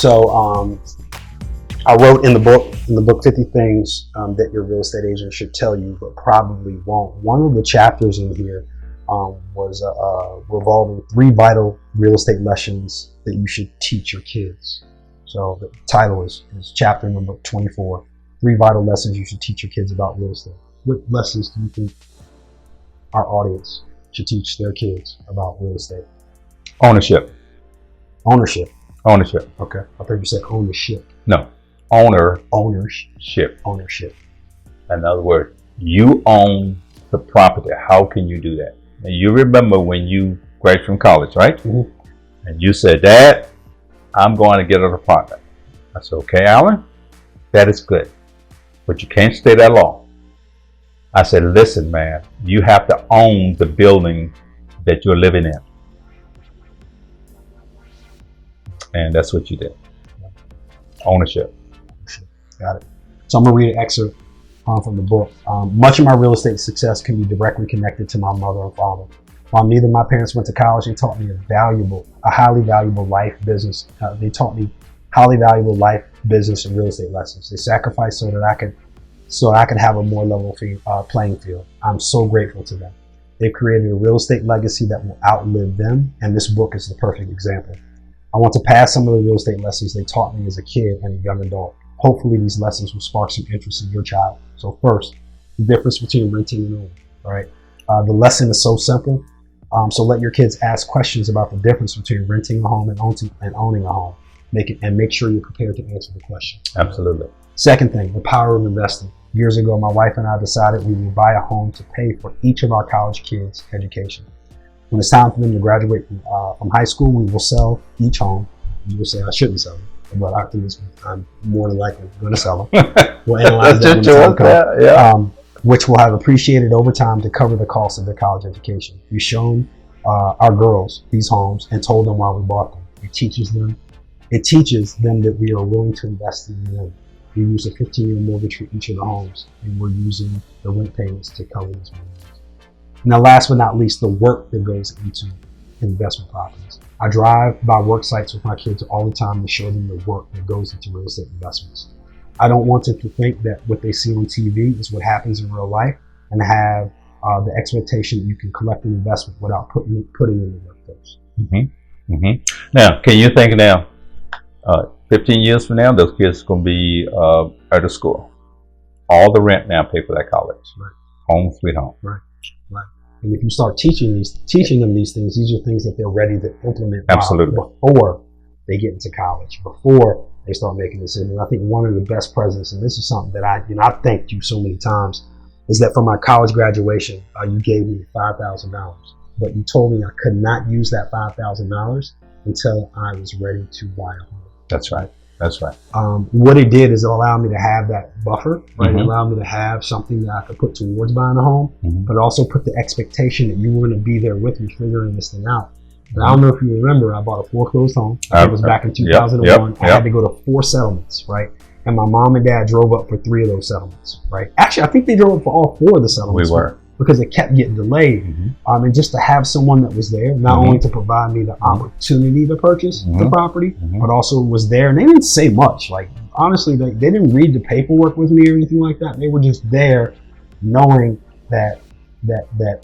So I wrote in the book 50 things that your real estate agent should tell you, but probably won't. One of the chapters in here was revolving 3 vital real estate lessons that you should teach your kids. So the title is chapter number 24, 3 vital lessons you should teach your kids about real estate. What lessons do you think our audience should teach their kids about real estate? Ownership. Ownership. Ownership. Okay. I thought you said ownership. No. Ownership. Ownership. In other words, you own the property. How can you do that? And you remember when you graduated from college, right? Mm-hmm. And you said, Dad, I'm going to get an apartment. I said, okay, Alan, that is good, but you can't stay that long. I said, listen, man, you have to own the building that you're living in. And that's what you did. Ownership. Got it. So I'm going to read an excerpt from the book. Much of my real estate success can be directly connected to my mother and father. While neither of my parents went to college, they taught me a highly valuable life business. They taught me highly valuable life, business, and real estate lessons. They sacrificed so that I could have a more level playing field. I'm so grateful to them. They've created a real estate legacy that will outlive them, and this book is the perfect example. I want to pass some of the real estate lessons they taught me as a kid and a young adult. Hopefully these lessons will spark some interest in your child. So first, the difference between renting and owning, right? The lesson is so simple. So let your kids ask questions about the difference between renting a home and owning a home. Make sure you're prepared to answer the question. Absolutely. Second thing, the power of investing. Years ago, my wife and I decided we would buy a home to pay for each of our college kids' education. When it's time for them to graduate from high school, we will sell each home. You will say I shouldn't sell them, but I'm more than likely going to sell them. We'll analyze that when the time comes. Which will have appreciated over time to cover the cost of their college education. We've shown our girls these homes and told them why we bought them. It teaches them that we are willing to invest in them. We use a 15-year mortgage for each of the homes, and we're using the rent payments to cover these mortgages. Now, last but not least, the work that goes into investment properties. I drive by work sites with my kids all the time to show them the work that goes into real estate investments. I don't want them to think that what they see on TV is what happens in real life and have the expectation that you can collect an investment without putting in the work first. Mm-hmm. Mm-hmm. Now, can you think now, 15 years from now, those kids are going to be out of school. All the rent now pay for that college. Right. Home sweet home. Right. And if you start teaching them these things, these are things that they're ready to implement. Absolutely. Before they get into college, before they start making decisions. I think one of the best presents, and this is something that I thanked you so many times, is that for my college graduation, you gave me $5,000, but you told me I could not use that $5,000 until I was ready to buy a home. That's right. That's right. What it did is it allowed me to have that buffer, right? Mm-hmm. It allowed me to have something that I could put towards buying a home, mm-hmm. but also put the expectation that you were going to be there with me figuring this thing out. And I don't know if you remember, I bought a foreclosed home. It was back in 2001. Yep. I had to go to 4 settlements, right? And my mom and dad drove up for 3 of those settlements, right? Actually, I think they drove up for all 4 of the settlements. We were. Because it kept getting delayed. Mm-hmm. And just to have someone that was there, not mm-hmm. only to provide me the opportunity to purchase mm-hmm. the property, mm-hmm. but also was there. And they didn't say much. Like, honestly, they didn't read the paperwork with me or anything like that. They were just there knowing that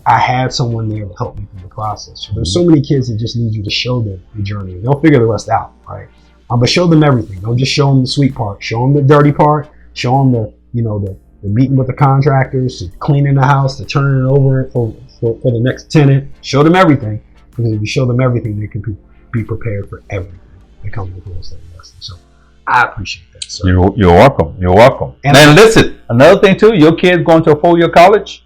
I had someone there to help me through the process. So there's so many kids that just need you to show them the journey. They'll figure the rest out, right? But show them everything. Don't just show them the sweet part. Show them the dirty part. Show them the meeting with the contractors, to cleaning the house, to turning it over for the next tenant. Show them everything, because if you show them everything, they can be prepared for everything that comes with real estate investing. So I appreciate that, sir. You're welcome. You're welcome. And listen, another thing too, your kids going to a 4-year college,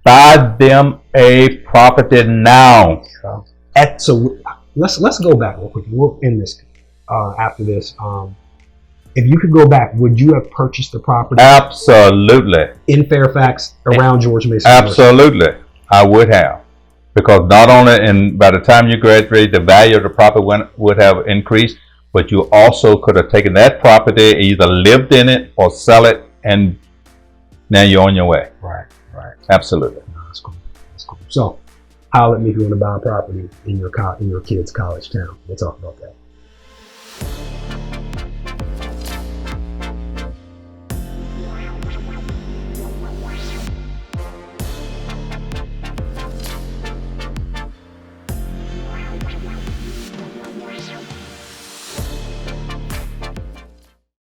buy them a property now. So let's go back real quick. We'll end this after this. If you could go back, would you have purchased the property? Absolutely. In Fairfax, around George Mason? Absolutely, I would have. Because not only, and by the time you graduate, the value of the property would have increased, but you also could have taken that property, either lived in it or sell it, and now you're on your way. Right. Absolutely. No, that's cool. So, holler at me if you want to buy a property in your kid's college town. We'll talk about that.